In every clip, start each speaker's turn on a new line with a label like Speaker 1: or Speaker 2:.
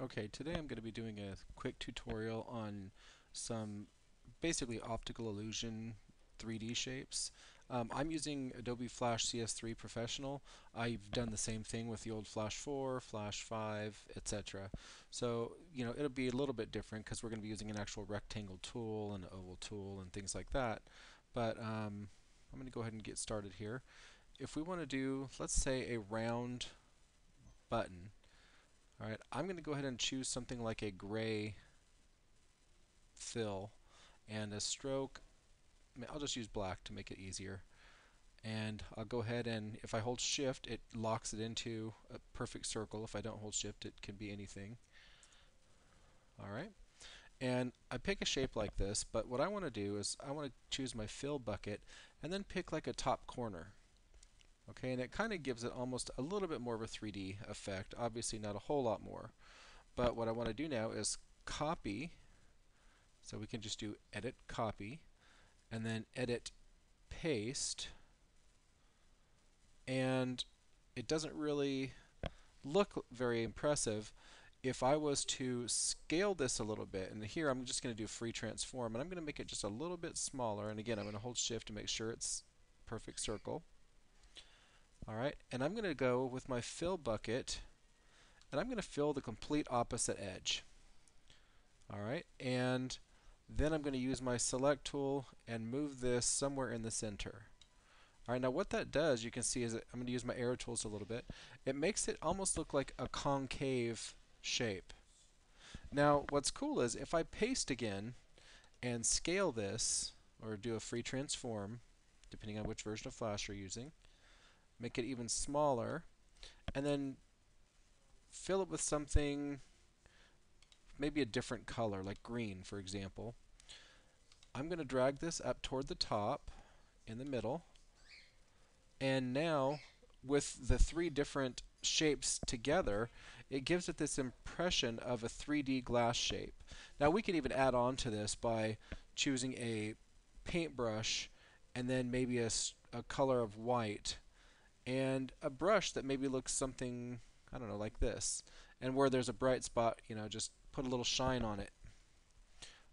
Speaker 1: Okay, today I'm going to be doing a quick tutorial on some basically optical illusion 3D shapes. I'm using Adobe Flash CS3 Professional. I've done the same thing with the old Flash 4, Flash 5, etc. So, it'll be a little bit different because we're going to be using an actual rectangle tool and an oval tool and things like that. But I'm going to go ahead and get started here. If we want to do, let's say, a round button. All right, I'm going to go ahead and choose something like a gray fill and a stroke. I'll just use black to make it easier. And I'll go ahead and if I hold shift, it locks it into a perfect circle. If I don't hold shift, it can be anything. All right. And I pick a shape like this, but what I want to do is I want to choose my fill bucket and then pick like a top corner. Okay, and it kind of gives it almost a little bit more of a 3D effect. Obviously not a whole lot more. But what I want to do now is copy. So we can just do edit copy and then edit paste. And it doesn't really look very impressive. If I was to scale this a little bit, and here I'm just going to do free transform, and I'm going to make it just a little bit smaller. And again, I'm going to hold shift to make sure it's perfect circle. All right, and I'm going to go with my fill bucket, and I'm going to fill the complete opposite edge. All right, and then I'm going to use my select tool and move this somewhere in the center. All right, now what that does, you can see, is that I'm going to use my arrow tools a little bit. It makes it almost look like a concave shape. Now, what's cool is if I paste again and scale this, or do a free transform, depending on which version of Flash you're using, make it even smaller, and then fill it with something, maybe a different color, like green, for example. I'm going to drag this up toward the top, in the middle, and now with the three different shapes together, it gives it this impression of a 3D glass shape. Now we can even add on to this by choosing a paintbrush and then maybe a color of white and a brush that maybe looks something, I don't know, like this. And where there's a bright spot, just put a little shine on it.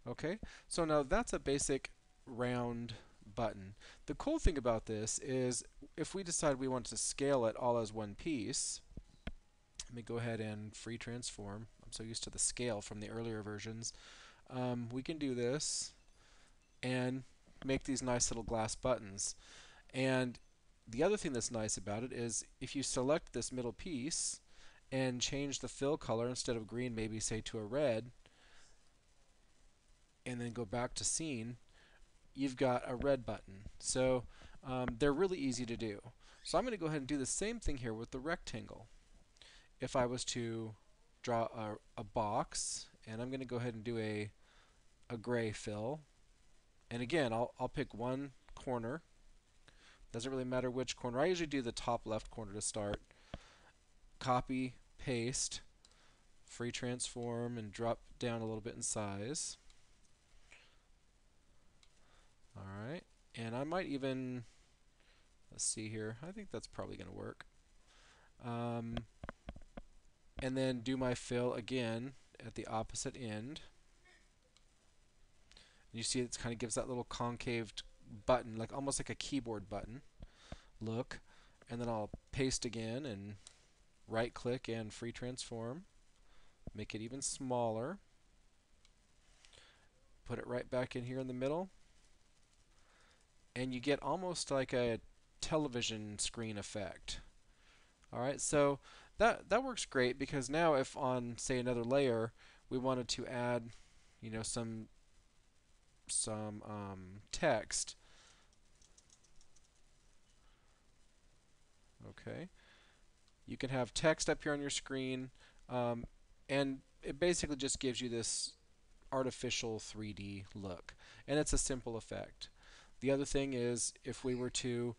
Speaker 1: Okay, so now that's a basic round button. The cool thing about this is if we decide we want to scale it all as one piece, let me go ahead and free transform. I'm so used to the scale from the earlier versions. We can do this and make these nice little glass buttons. And the other thing that's nice about it is if you select this middle piece and change the fill color instead of green, maybe say to a red, and then go back to scene, you've got a red button. So they're really easy to do. So I'm going to go ahead and do the same thing here with the rectangle. If I was to draw a box, and I'm going to go ahead and do a gray fill, and again, I'll pick one corner. Doesn't really matter which corner. I usually do the top left corner to start. Copy, paste, free transform, and drop down a little bit in size. Alright, and I might even, let's see here, I think that's probably going to work. And then do my fill again at the opposite end. And you see it kind of gives that little concaved button, like almost like a keyboard button look. And then I'll paste again and right click and free transform. Make it even smaller. Put it right back in here in the middle. And you get almost like a television screen effect. Alright, so that works great because now if on, say, another layer we wanted to add, some text. Okay, you can have text up here on your screen, and it basically just gives you this artificial 3D look, and it's a simple effect. The other thing is if we were to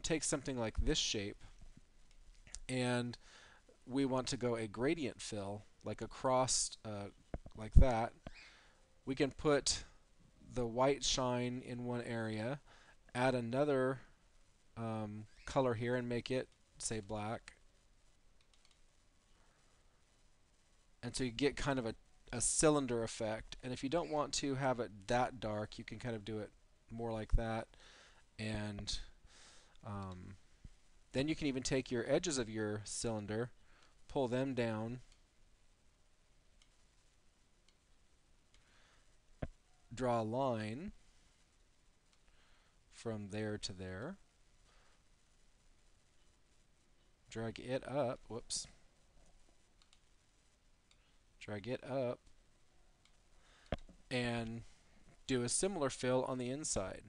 Speaker 1: take something like this shape and we want to go a gradient fill, like across, like that, we can put the white shine in one area, add another color here and make it, say, black. And so you get kind of a cylinder effect. And if you don't want to have it that dark, you can kind of do it more like that. And um, then you can even take your edges of your cylinder, pull them down, draw a line from there to there, drag it up, whoops, drag it up, and do a similar fill on the inside.